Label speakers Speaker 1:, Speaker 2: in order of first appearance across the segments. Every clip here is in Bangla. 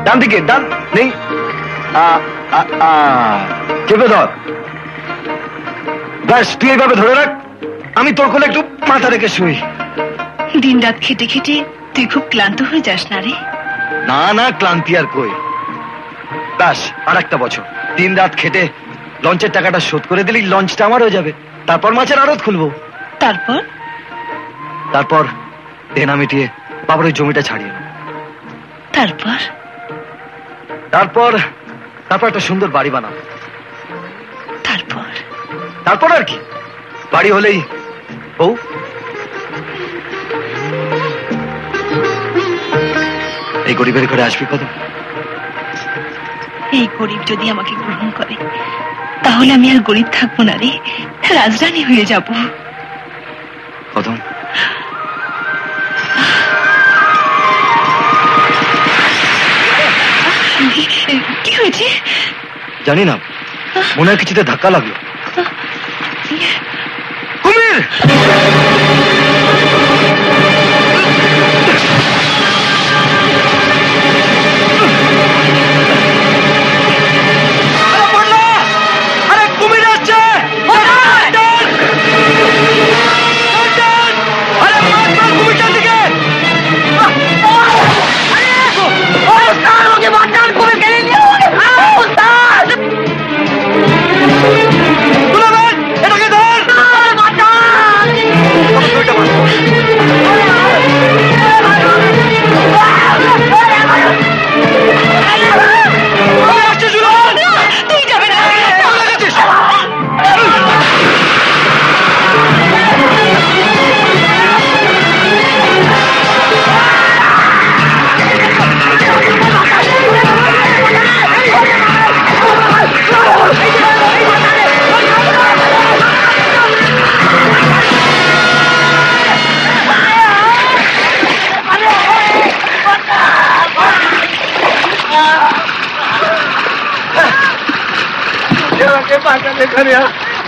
Speaker 1: ডান দিকে, ডান নেই, চেপে ধর। ব্যাস, তুই এইভাবে ধরে রাখ, আমি তোর কোলে একটু মাথা রেখে শুই।
Speaker 2: দিন রাত খেটে খেটে তুই খুব ক্লান্ত হয়ে যাস না রে?
Speaker 1: না না, ক্লান্তি আর কই। ব্যাস, আর একটা বছর দিন রাত খেটে লঞ্চের টাকাটা শোধ করে দিলেই লঞ্চটা আমার হয়ে যাবে। তারপর মাছের আড়ত খুলবো।
Speaker 2: তারপর?
Speaker 1: তারপর দেনা মিটিয়ে বাবার ওই জমিটা ছাড়িয়ে নেব।
Speaker 2: তারপর?
Speaker 1: তারপর তারপর একটা সুন্দর বাড়ি বানাবো।
Speaker 2: তারপর?
Speaker 1: তারপর আর কি, বাড়ি হলেই বউ। এই গরিবের ঘরে আসবি কত?
Speaker 2: এই গরিব যদি আমাকে গ্রহণ করে তাহলে আমি আর গরিব থাকবো না রে, রাজরানী হয়ে যাব।
Speaker 1: কদম,
Speaker 2: কি হয়েছে
Speaker 1: জানি না, মনে হয় কিছুতে ধাক্কা লাগলো। কুমির!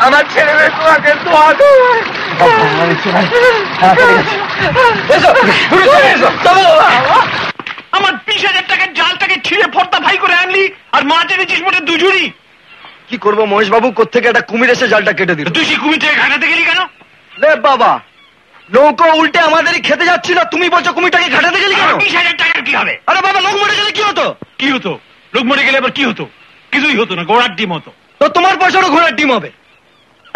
Speaker 1: আমার ছেলে মেয়ে তোমাকে দোয়া দেবে।
Speaker 3: আমার 20,000 টাকার জালটাকে ছিঁড়ে ফর্দা ভাই করে আনলি আর মাছ এনেছিস মোটে দুজুরি।
Speaker 1: কি করবো মহেশ বাবু, কোত্থেকে একটা কুমির এসে জালটা কেটে দিল।
Speaker 3: তুই সেই কুমিরটাকে ঘাটাতে গেলি কেন?
Speaker 1: রে বাবা, নৌকো উল্টে আমাদেরই খেতে যাচ্ছিল, তুমি বলছো কুমিরটাকে ঘাটাতে গেলি কেন?
Speaker 3: 20,000 টাকার কি হবে?
Speaker 1: আরে বাবা, লোক মরে গেলে কি হতো?
Speaker 3: কি হতো? লোক মরে গেলে আবার কি হতো? কিছুই হতো না, গোড়ার ডিম হতো।
Speaker 1: তো তোমার পয়সারও ঘোড়ার ডিম হবে।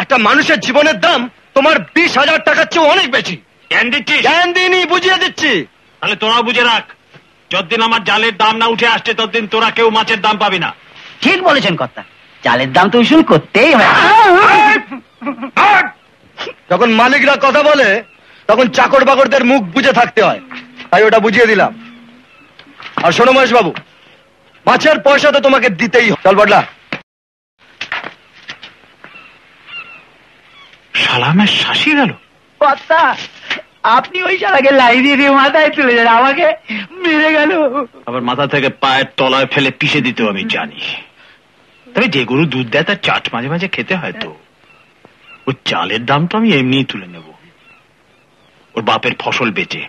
Speaker 1: একটা মানুষের জীবনের দাম তোমার 20,000 টাকার চেয়ে অনেক বেশি।
Speaker 3: জ্ঞান দিচ্ছিস?
Speaker 1: জ্ঞান দিইনি, বুঝিয়ে দিচ্ছি।
Speaker 3: তাহলে তোরা বুঝে রাখ, যতদিন আমার জালের দাম না উঠে আসছে ততদিন তোরা কেউ মাছের দাম পাবি না।
Speaker 4: ঠিক বলেছেন কর্তা, জালের দাম তো উসুল করতেই হয়।
Speaker 1: যখন মালিকরা কথা বলে তখন চাকর বাকরদের মুখ বুঝে থাকতে হয়, তাই ওটা বুঝিয়ে দিলাম। আর শোনো মহেশ বাবু, মাছের পয়সা তো তোমাকে দিতেই হবে। চল বড়লা।
Speaker 3: সালামের শাসি গেল।
Speaker 4: কর্তা, আপনি ওই শালাকে লাই দিয়ে মাথায় তুলে যান, আমাকে মেরে গেল।
Speaker 3: আবার মাথা থেকে পায়ের তলায় ফেলে পিষে দিতেও আমি জানি। তবে যে গরু দুধ দেয় তার চাট মাঝে মাঝে খেতে হয় তো। ওর চালের দাম তো আমি এমনিই তুলে নেব, ওর বাপের ফসল বেচে।